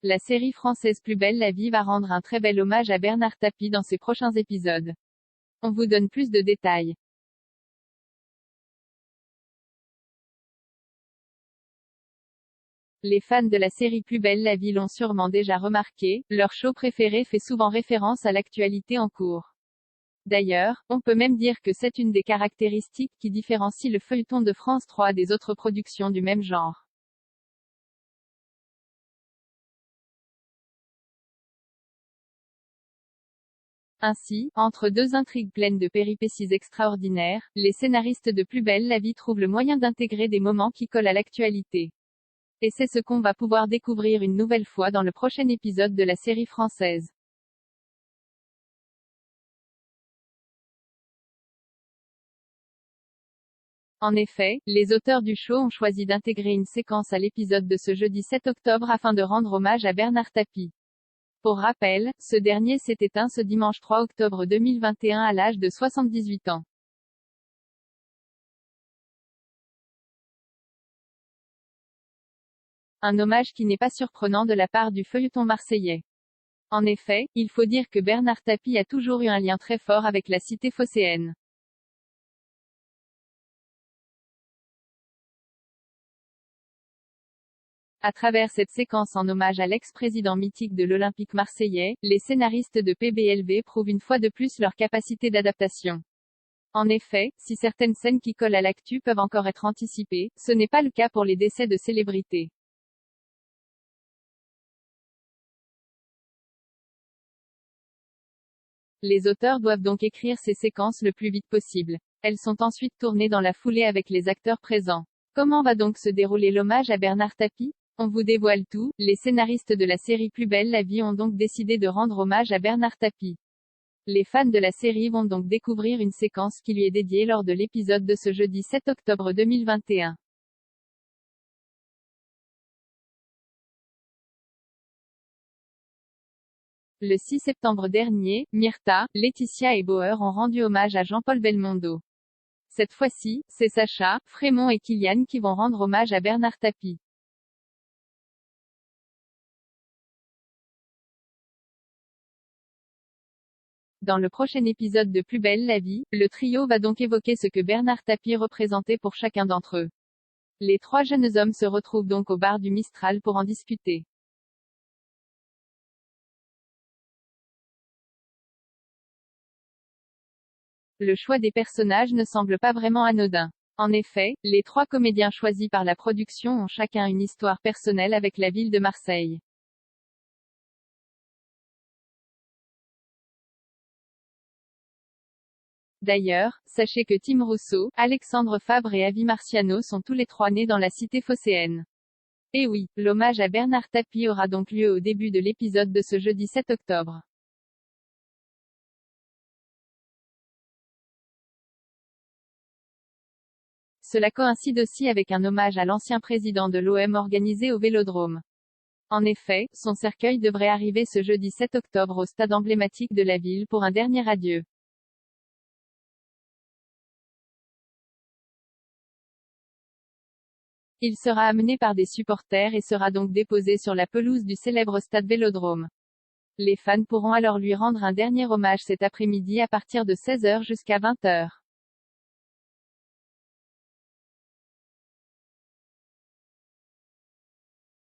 La série française Plus belle la vie va rendre un très bel hommage à Bernard Tapie dans ses prochains épisodes. On vous donne plus de détails. Les fans de la série Plus belle la vie l'ont sûrement déjà remarqué, leur show préféré fait souvent référence à l'actualité en cours. D'ailleurs, on peut même dire que c'est une des caractéristiques qui différencie le feuilleton de France 3 des autres productions du même genre. Ainsi, entre deux intrigues pleines de péripéties extraordinaires, les scénaristes de Plus belle la vie trouvent le moyen d'intégrer des moments qui collent à l'actualité. Et c'est ce qu'on va pouvoir découvrir une nouvelle fois dans le prochain épisode de la série française. En effet, les auteurs du show ont choisi d'intégrer une séquence à l'épisode de ce jeudi 7 octobre afin de rendre hommage à Bernard Tapie. Pour rappel, ce dernier s'est éteint ce dimanche 3 octobre 2021 à l'âge de 78 ans. Un hommage qui n'est pas surprenant de la part du feuilleton marseillais. En effet, il faut dire que Bernard Tapie a toujours eu un lien très fort avec la cité phocéenne. À travers cette séquence en hommage à l'ex-président mythique de l'Olympique marseillais, les scénaristes de PBLV prouvent une fois de plus leur capacité d'adaptation. En effet, si certaines scènes qui collent à l'actu peuvent encore être anticipées, ce n'est pas le cas pour les décès de célébrités. Les auteurs doivent donc écrire ces séquences le plus vite possible. Elles sont ensuite tournées dans la foulée avec les acteurs présents. Comment va donc se dérouler l'hommage à Bernard Tapie? On vous dévoile tout, les scénaristes de la série Plus belle la vie ont donc décidé de rendre hommage à Bernard Tapie. Les fans de la série vont donc découvrir une séquence qui lui est dédiée lors de l'épisode de ce jeudi 7 octobre 2021. Le 6 septembre dernier, Myrtha, Laetitia et Bauer ont rendu hommage à Jean-Paul Belmondo. Cette fois-ci, c'est Sacha, Frémont et Kylian qui vont rendre hommage à Bernard Tapie. Dans le prochain épisode de Plus belle la vie, le trio va donc évoquer ce que Bernard Tapie représentait pour chacun d'entre eux. Les trois jeunes hommes se retrouvent donc au bar du Mistral pour en discuter. Le choix des personnages ne semble pas vraiment anodin. En effet, les trois comédiens choisis par la production ont chacun une histoire personnelle avec la ville de Marseille. D'ailleurs, sachez que Tim Rousseau, Alexandre Fabre et Avi Marciano sont tous les trois nés dans la cité phocéenne. Et oui, l'hommage à Bernard Tapie aura donc lieu au début de l'épisode de ce jeudi 7 octobre. Cela coïncide aussi avec un hommage à l'ancien président de l'OM organisé au Vélodrome. En effet, son cercueil devrait arriver ce jeudi 7 octobre au stade emblématique de la ville pour un dernier adieu. Il sera amené par des supporters et sera donc déposé sur la pelouse du célèbre stade Vélodrome. Les fans pourront alors lui rendre un dernier hommage cet après-midi à partir de 16 h jusqu'à 20 h.